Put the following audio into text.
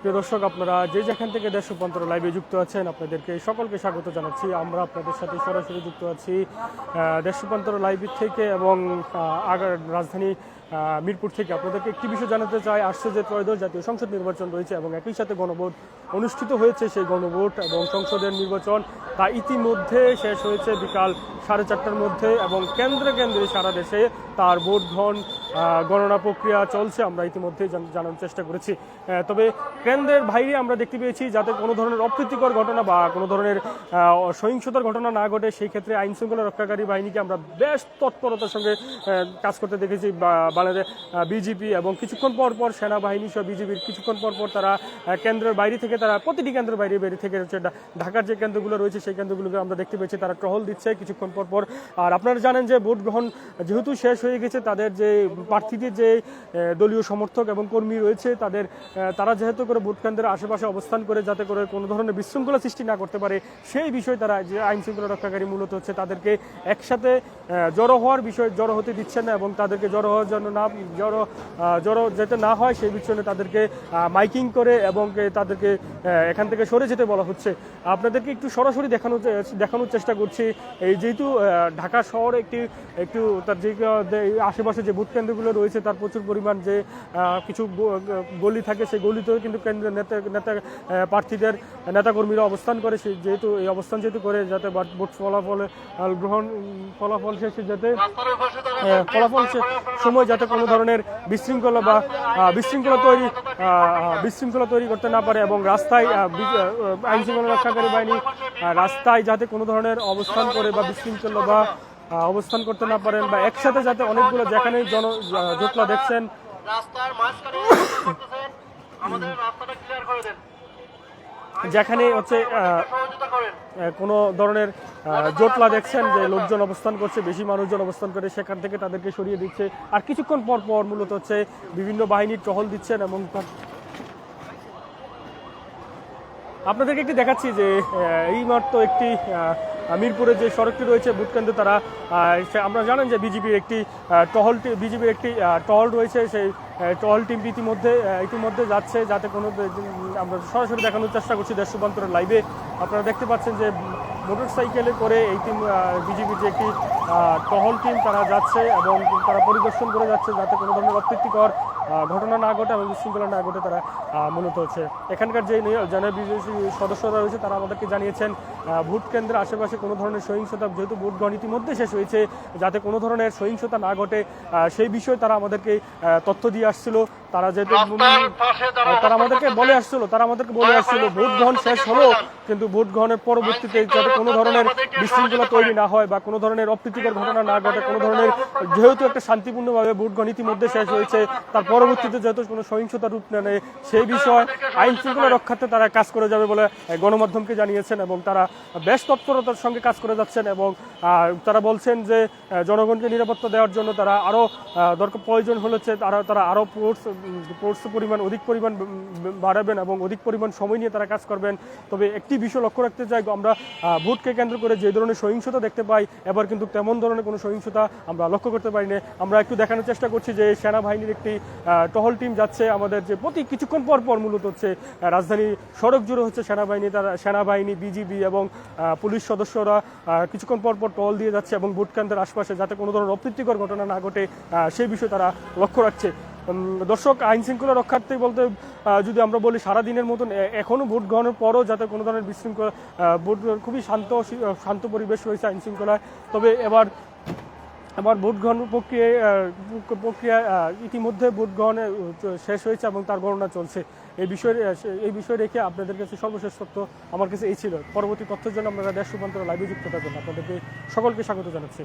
প্রিয় দর্শক, আপনারা যে যেখান থেকে দেশ রূপান্তর লাইভে যুক্ত আছেন আপনাদেরকে সকলকে স্বাগত জানাচ্ছি। আমরা আপনাদের সাথে সরাসরি যুক্ত আছি দেশ রূপান্তর লাইভ থেকে এবং রাজধানী মিরপুর থেকে। আপনাদেরকে একটি বিষয় জানাতে চাই, আসছে যে ত্রয়োদশ জাতীয় সংসদ নির্বাচন রয়েছে এবং একই সাথে গণভোট অনুষ্ঠিত হয়েছে। সেই গণভোট এবং সংসদের নির্বাচন তা ইতিমধ্যে শেষ হয়েছে বিকাল 4:30টার মধ্যে এবং কেন্দ্রে কেন্দ্রে সারা দেশে তার ভোট গ্রহণ গণনা প্রক্রিয়া চলছে। আমরা ইতিমধ্যে জানার চেষ্টা করেছি। তবে কেন্দ্রের বাইরে আমরা দেখতে পেয়েছি যাতে কোনো ধরনের অপ্রীতিকর ঘটনা বা কোনো ধরনের সহিংসতার ঘটনা না ঘটে, সেই ক্ষেত্রে আইন শৃঙ্খলা রক্ষাকারী বাহিনীকে আমরা বেশ তৎপরতার সঙ্গে কাজ করতে দেখেছি। বাংলাদেশ বিজেপি এবং কিছুক্ষণ পর পর সেনাবাহিনী সহ বিজেপির কিছুক্ষণ পর পর তারা কেন্দ্রের বাইরে থেকে তারা প্রতিটি কেন্দ্রের বাইরে থেকে হচ্ছে ঢাকার যে কেন্দ্রগুলো রয়েছে সেই কেন্দ্রগুলোকে আমরা দেখতে পেয়েছি তারা টহল দিচ্ছে কিছুক্ষণ পর পর। আর আপনারা জানেন যে ভোট গ্রহণ যেহেতু শেষ হয়ে গেছে, তাদের যে প্রার্থীদের যে দলীয় সমর্থক এবং কর্মী রয়েছে তারা যেহেতু করে ভোট কেন্দ্রের আশেপাশে অবস্থান করে যাতে করে কোনো ধরনের বিশৃঙ্খলা সৃষ্টি না করতে পারে, সেই বিষয়ে তারা যে আইন শৃঙ্খলা রক্ষাকারী মূলত হচ্ছে তাদেরকে একসাথে জড়ো হতে দিচ্ছেন না এবং তাদেরকে জড়ো হওয়ার জন্য জড়ো যেতে না হয় সেই বিষয়ে তাদেরকে মাইকিং করে এবং তাদেরকে এখান থেকে সরে যেতে বলা হচ্ছে। আপনাদেরকে একটু সরাসরি দেখানোর চেষ্টা করছি। এই যেহেতু ঢাকা শহর একটু তার যে আশেপাশে যে ভোট কেন্দ্রগুলো রয়েছে তার প্রচুর পরিমাণ যে কিছু গলি থাকে, সেই গলিতেও কিন্তু কেন্দ্রের নেতা প্রার্থীদের নেতাকর্মীরা অবস্থান করে। যেহেতু এই অবস্থান করে যাতে ভোট ফলাফল শেষে যাতে সময় যাতে কোনো ধরনের বিশৃঙ্খলা তৈরি করতে না পারে এবং রাস্তায় আইন শৃঙ্খলা রক্ষাকারী বাহিনী রাস্তায় যাতে কোনো ধরনের অবস্থান করে বা বিশৃঙ্খলা বা অবস্থান করতে না পারেন বা একসাথে যাতে অনেকগুলো যেখানে জটলা দেখছেন যেখানে হচ্ছে কোনো ধরনের জটলা দেখছেন যে লোকজন অবস্থান করছে, বেশি মানুষজন অবস্থান করে, সেখান থেকে তাদেরকে সরিয়ে দিচ্ছে। আর কিছুক্ষণ পর পর মূলত হচ্ছে বিভিন্ন বাহিনীর টহল দিচ্ছেন এবং আপনাদেরকে একটি দেখাচ্ছি যে এই মাত্র একটি মিরপুরের যে সড়কটি রয়েছে ভোট কেন্দ্রে তারা আমরা জানেন যে বিজেপির একটি টহল রয়েছে। সেই টহল টিম ইতিমধ্যে যাচ্ছে যাতে কোনো আমরা সরাসরি দেখানোর চেষ্টা করছি দেশ রূপান্তরের লাইভে। আপনারা দেখতে পাচ্ছেন যে মোটর সাইকেলে করে এই টিম বিজেপির যে একটি টহল টিম তারা যাচ্ছে এবং তারা পরিদর্শন করে যাচ্ছে যাতে কোনো ধরনের অপ্রীতিকর ঘটনা না ঘটে এবং বিশৃঙ্খলা না ঘটে। তারা মূলত হচ্ছে এখানকার যে বিজেপি সদস্যরা রয়েছে তারা আমাদেরকে জানিয়েছেন ভোট কেন্দ্রের আশেপাশে কোনো ধরনের সহিংসতা, যেহেতু ভোট গ্রহণ ইতিমধ্যে শেষ হয়েছে, যাতে কোনো ধরনের সহিংসতা না ঘটে সেই বিষয়ে তারা আমাদেরকে তথ্য দিয়ে আসছিল। তারা আমাদেরকে বলে আসছিল ভোট গ্রহণ শেষ হলো, কিন্তু ভোট গ্রহণের পরবর্তীতে যাতে কোনো ধরনের বিশৃঙ্খলা তৈরি না হয় বা কোনো ধরনের অপ্রীতিকর ঘটনা না ঘটে, কোনো ধরনের যেহেতু একটা শান্তিপূর্ণভাবে ভোট গ্রহণ ইতিমধ্যে শেষ হয়েছে, তার পরবর্তীতে যেহেতু কোনো সহিংসতা রূপ নেয় সেই বিষয়ে আইন শৃঙ্খলা রক্ষার্থে তারা কাজ করে যাবে বলে গণমাধ্যমকে জানিয়েছেন এবং তারা বেশ তৎপরতার সঙ্গে কাজ করে যাচ্ছেন এবং তারা বলছেন যে জনগণকে নিরাপত্তা দেওয়ার জন্য তারা আরও প্রয়োজন হলেছে তারা আরও অধিক পরিমাণ বাড়াবেন এবং অধিক পরিমাণ সময় নিয়ে তারা কাজ করবেন। তবে একটি বিষয় লক্ষ্য রাখতে চাই, আমরা ভোটকে কেন্দ্র করে যে ধরনের সহিংসতা দেখতে পাই এবার কিন্তু তেমন ধরনের কোনো সহিংসতা আমরা লক্ষ্য করতে পারি না। আমরা একটু দেখানোর চেষ্টা করছি যে সেনাবাহিনীর একটি টহল টিম যাচ্ছে আমাদের যে প্রতি কিছুক্ষণ পর পর মূলত হচ্ছে রাজধানী সড়ক জুড়ে হচ্ছে সেনাবাহিনী বিজিবি এবং পুলিশ সদস্যরা কিছুক্ষণ পর পর টহল দিয়ে যাচ্ছে এবং ভোট কেন্দ্রের আশপাশে যাতে কোনো ধরনের অপ্রীতিকর ঘটনা না ঘটে সেই বিষয়ে তারা লক্ষ্য রাখছে। দর্শক, আইন শৃঙ্খলা রক্ষার্থে বলতে যদি আমরা বলি সারাদিনের মতন এখনও ভোট গ্রহণের পরও যাতে কোনো ধরনের বিশৃঙ্খলা ভোট খুবই শান্ত পরিবেশ রয়েছে আইন শৃঙ্খলায়। তবে এবার ভোট গ্রহণ প্রক্রিয়া ইতিমধ্যে ভোট গ্রহণে শেষ হয়েছে এবং তার গণনা চলছে। এই বিষয়ে রেখে আপনাদের কাছে সর্বশেষ তথ্য আমার কাছে এই ছিল। পরবর্তী তথ্যের জন্য আপনারা দেশ রূপান্তর লাইভে যুক্ত থাকবেন। আপনাদেরকে সকলকে স্বাগত জানাচ্ছি।